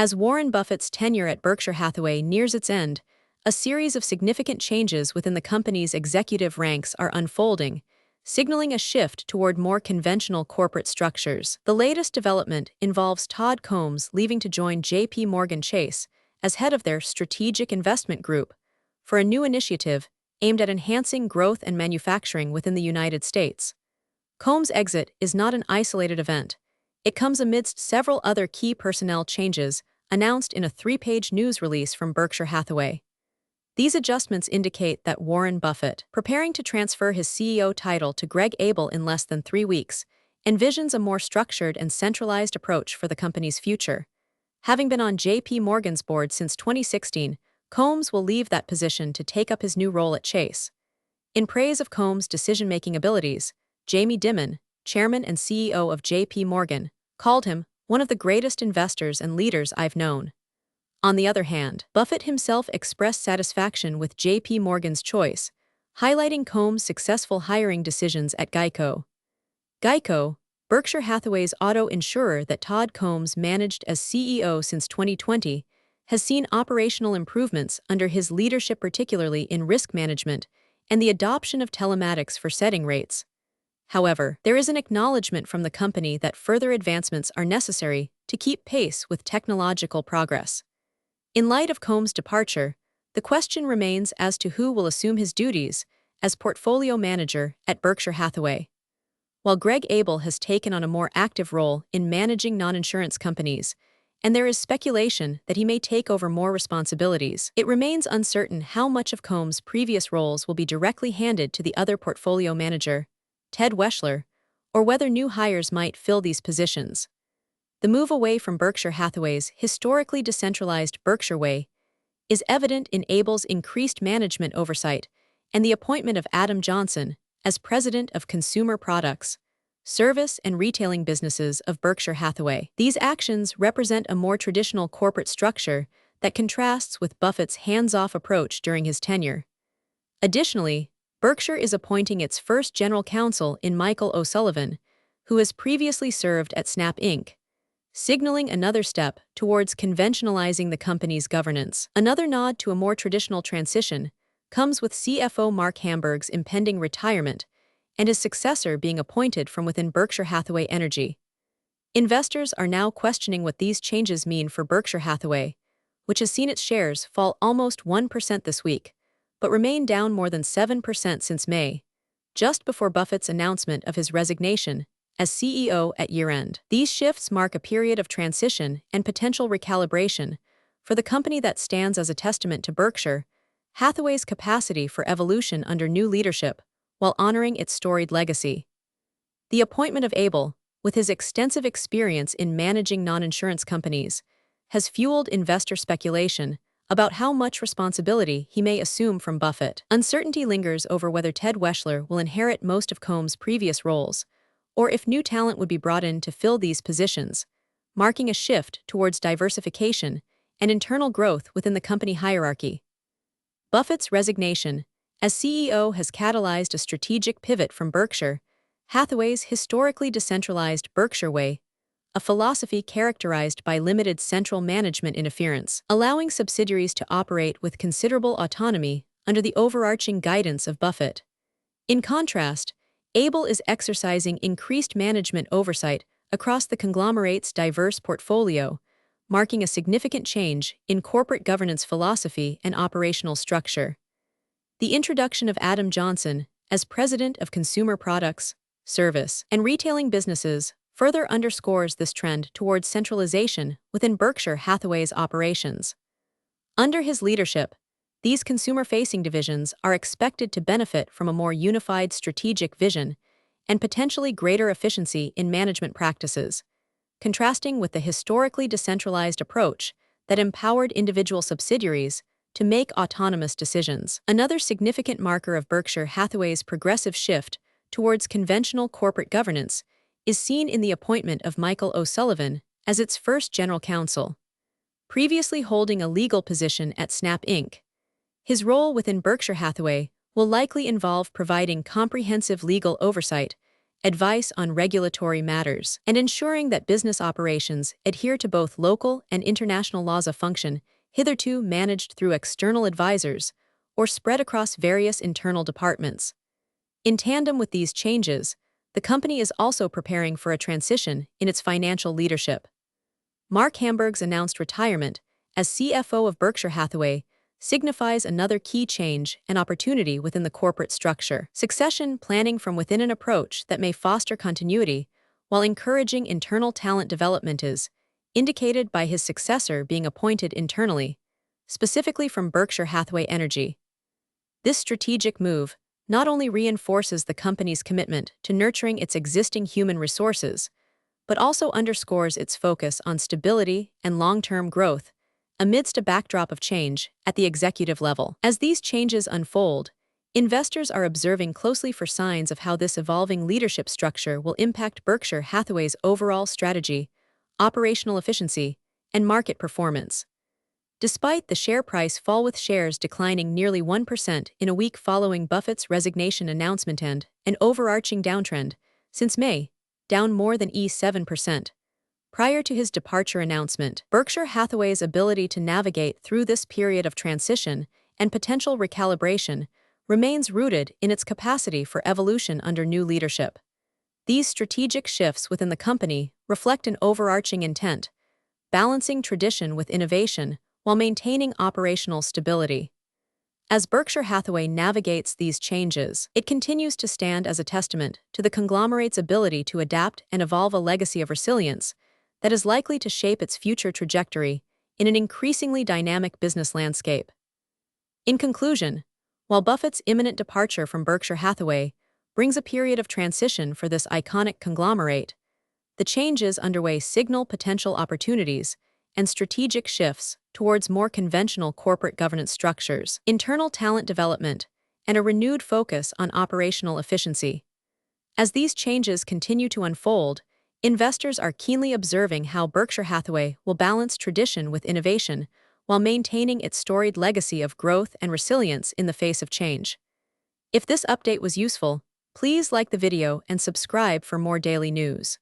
As Warren Buffett's tenure at Berkshire Hathaway nears its end, a series of significant changes within the company's executive ranks are unfolding, signaling a shift toward more conventional corporate structures. The latest development involves Todd Combs leaving to join J.P. Morgan Chase as head of their Strategic Investment Group for a new initiative aimed at enhancing growth and manufacturing within the United States. Combs' exit is not an isolated event. It comes amidst several other key personnel changes announced in a 3-page news release from Berkshire Hathaway. These adjustments indicate that Warren Buffett, preparing to transfer his CEO title to Greg Abel in less than 3 weeks, envisions a more structured and centralized approach for the company's future. Having been on J.P. Morgan's board since 2016, Combs will leave that position to take up his new role at Chase. In praise of Combs' decision-making abilities, Jamie Dimon, chairman and CEO of J.P. Morgan, called him one of the greatest investors and leaders I've known. On the other hand, Buffett himself expressed satisfaction with J.P. Morgan's choice, highlighting Combs' successful hiring decisions at Geico. Geico, Berkshire Hathaway's auto insurer that Todd Combs managed as CEO since 2020, has seen operational improvements under his leadership, particularly in risk management and the adoption of telematics for setting rates. However, there is an acknowledgement from the company that further advancements are necessary to keep pace with technological progress. In light of Combs' departure, the question remains as to who will assume his duties as portfolio manager at Berkshire Hathaway. While Greg Abel has taken on a more active role in managing non-insurance companies, and there is speculation that he may take over more responsibilities, it remains uncertain how much of Combs' previous roles will be directly handed to the other portfolio manager, Ted Weschler, or whether new hires might fill these positions. The move away from Berkshire Hathaway's historically decentralized Berkshire Way is evident in Abel's increased management oversight and the appointment of Adam Johnson as president of consumer products, service and retailing businesses of Berkshire Hathaway. These actions represent a more traditional corporate structure that contrasts with Buffett's hands-off approach during his tenure. Additionally, Berkshire is appointing its first general counsel in Michael O'Sullivan, who has previously served at Snap Inc., signaling another step towards conventionalizing the company's governance. Another nod to a more traditional transition comes with CFO Mark Hamburg's impending retirement and his successor being appointed from within Berkshire Hathaway Energy. Investors are now questioning what these changes mean for Berkshire Hathaway, which has seen its shares fall almost 1% this week, but remain down more than 7% since May, just before Buffett's announcement of his resignation as CEO at year-end. These shifts mark a period of transition and potential recalibration for the company that stands as a testament to Berkshire Hathaway's capacity for evolution under new leadership while honoring its storied legacy. The appointment of Abel, with his extensive experience in managing non-insurance companies, has fueled investor speculation about how much responsibility he may assume from Buffett. Uncertainty lingers over whether Ted Weschler will inherit most of Combs' previous roles, or if new talent would be brought in to fill these positions, marking a shift towards diversification and internal growth within the company hierarchy. Buffett's resignation as CEO has catalyzed a strategic pivot from Berkshire Hathaway's historically decentralized Berkshire Way, a philosophy characterized by limited central management interference, allowing subsidiaries to operate with considerable autonomy under the overarching guidance of Buffett. In contrast, Abel is exercising increased management oversight across the conglomerate's diverse portfolio, marking a significant change in corporate governance philosophy and operational structure. The introduction of Adam Johnson as president of consumer products, service, and retailing businesses further underscores this trend towards centralization within Berkshire Hathaway's operations. Under his leadership, these consumer-facing divisions are expected to benefit from a more unified strategic vision and potentially greater efficiency in management practices, contrasting with the historically decentralized approach that empowered individual subsidiaries to make autonomous decisions. Another significant marker of Berkshire Hathaway's progressive shift towards conventional corporate governance is seen in the appointment of Michael O'Sullivan as its first general counsel. Previously holding a legal position at Snap Inc., his role within Berkshire Hathaway will likely involve providing comprehensive legal oversight advice on regulatory matters, and ensuring that business operations adhere to both local and international laws of function, hitherto managed through external advisors or spread across various internal departments. In tandem with these changes, the company is also preparing for a transition in its financial leadership. Mark Hamburg's announced retirement as CFO of Berkshire Hathaway signifies another key change and opportunity within the corporate structure. Succession planning from within an approach that may foster continuity while encouraging internal talent development is indicated by his successor being appointed internally, specifically from Berkshire Hathaway Energy. This strategic move not only reinforces the company's commitment to nurturing its existing human resources, but also underscores its focus on stability and long-term growth amidst a backdrop of change at the executive level. As these changes unfold, investors are observing closely for signs of how this evolving leadership structure will impact Berkshire Hathaway's overall strategy, operational efficiency, and market performance. Despite the share price fall, with shares declining nearly 1% in a week following Buffett's resignation announcement and an overarching downtrend since May, down more than 7%. Prior to his departure announcement, Berkshire Hathaway's ability to navigate through this period of transition and potential recalibration remains rooted in its capacity for evolution under new leadership. These strategic shifts within the company reflect an overarching intent, balancing tradition with innovation while maintaining operational stability. As Berkshire Hathaway navigates these changes, it continues to stand as a testament to the conglomerate's ability to adapt and evolve a legacy of resilience that is likely to shape its future trajectory in an increasingly dynamic business landscape. In conclusion, while Buffett's imminent departure from Berkshire Hathaway brings a period of transition for this iconic conglomerate, the changes underway signal potential opportunities and strategic shifts towards more conventional corporate governance structures, internal talent development, and a renewed focus on operational efficiency. As these changes continue to unfold, investors are keenly observing how Berkshire Hathaway will balance tradition with innovation while maintaining its storied legacy of growth and resilience in the face of change. If this update was useful, please like the video and subscribe for more daily news.